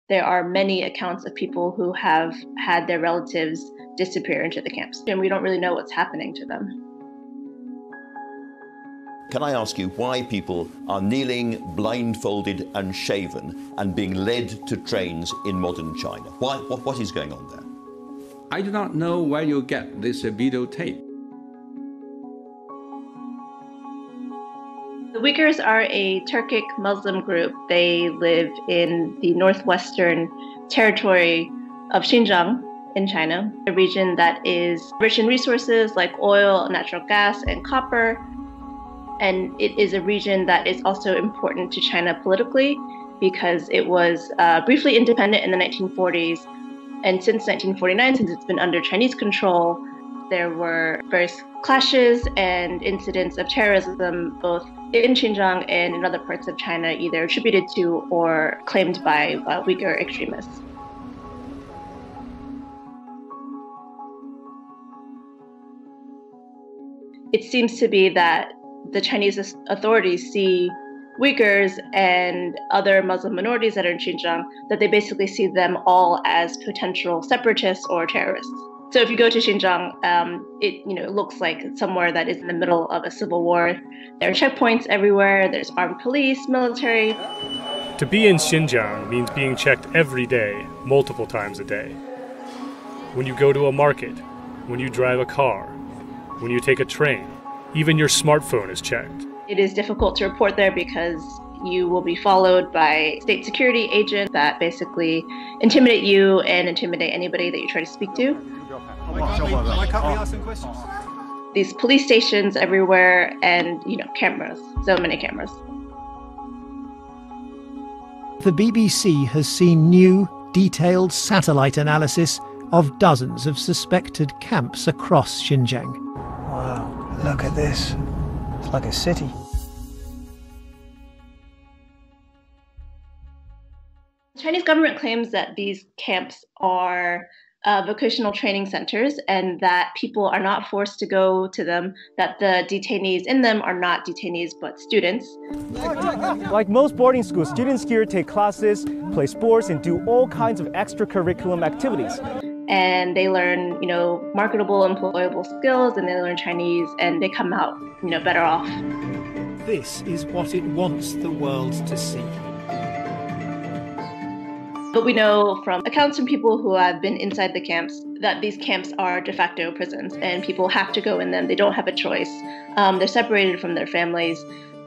There are many accounts of people who have had their relatives disappear into the camps, and we don't really know what's happening to them. Can I ask you why people are kneeling, blindfolded and shaven and being led to trains in modern China? Why? What is going on there? I do not know where you get this videotape. The Uyghurs are a Turkic Muslim group. They live in the northwestern territory of Xinjiang in China, a region that is rich in resources like oil, natural gas, and copper. And it is a region that is also important to China politically because it was briefly independent in the 1940s. And since 1949, since it's been under Chinese control, there were various clashes and incidents of terrorism, both in Xinjiang and in other parts of China, either attributed to or claimed by Uyghur extremists. It seems to be that the Chinese authorities see Uyghurs and other Muslim minorities that are in Xinjiang, that they basically see them all as potential separatists or terrorists. So if you go to Xinjiang, it looks like somewhere that is in the middle of a civil war. There are checkpoints everywhere. There's armed police, military. To be in Xinjiang means being checked every day, multiple times a day. When you go to a market, when you drive a car, when you take a train, even your smartphone is checked. It is difficult to report there because you will be followed by state security agents that basically intimidate you and intimidate anybody that you try to speak to. Why can't we ask some questions? These police stations everywhere and, cameras, so many cameras. The BBC has seen new, detailed satellite analysis of dozens of suspected camps across Xinjiang. Wow, look at this. It's like a city. The Chinese government claims that these camps are vocational training centers and that people are not forced to go to them, that the detainees in them are not detainees but students. Like most boarding schools, students here take classes, play sports, and do all kinds of extracurricular activities. And they learn, marketable, employable skills, and they learn Chinese, and they come out, better off. This is what it wants the world to see. But we know from accounts from people who have been inside the camps that these camps are de facto prisons and people have to go in them. They don't have a choice. They're separated from their families.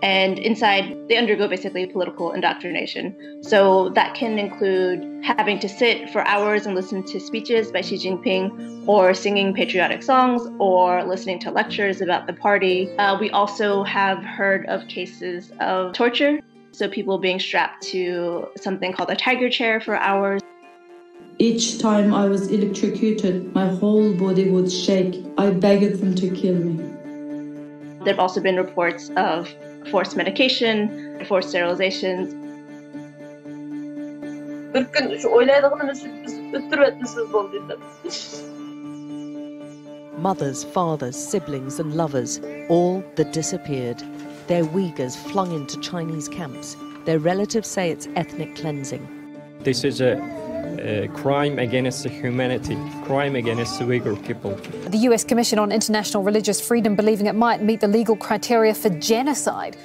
And inside, they undergo basically political indoctrination. So that can include having to sit for hours and listen to speeches by Xi Jinping, or singing patriotic songs, or listening to lectures about the party. We also have heard of cases of torture. So people being strapped to something called a tiger chair for hours. Each time I was electrocuted, my whole body would shake. I begged them to kill me. There have also been reports of forced medication, forced sterilizations. Mothers, fathers, siblings and lovers, all that disappeared. They're Uyghurs flung into Chinese camps. Their relatives say it's ethnic cleansing. This is a crime against humanity, crime against the Uyghur people. The US Commission on International Religious Freedom believing it might meet the legal criteria for genocide.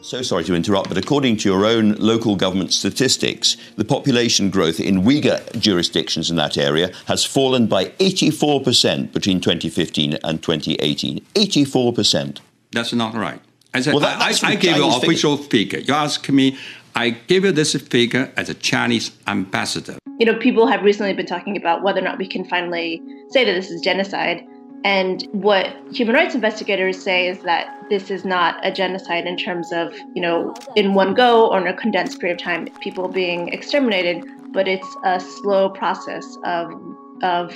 So sorry to interrupt, but according to your own local government statistics, the population growth in Uyghur jurisdictions in that area has fallen by 84% between 2015 and 2018. 84%. That's not right. I said, Well, I gave you an official figure. You ask me, I give you this figure as a Chinese ambassador. People have recently been talking about whether or not we can finally say that this is genocide. And what human rights investigators say is that this is not a genocide in terms of, in one go or in a condensed period of time, people being exterminated, but it's a slow process of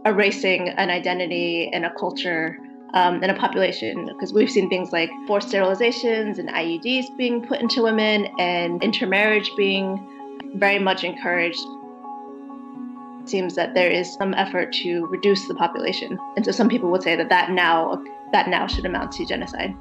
erasing an identity and a culture in a population. Because we've seen things like forced sterilizations and IUDs being put into women and intermarriage being very much encouraged. It seems that there is some effort to reduce the population. And so some people would say that now should amount to genocide.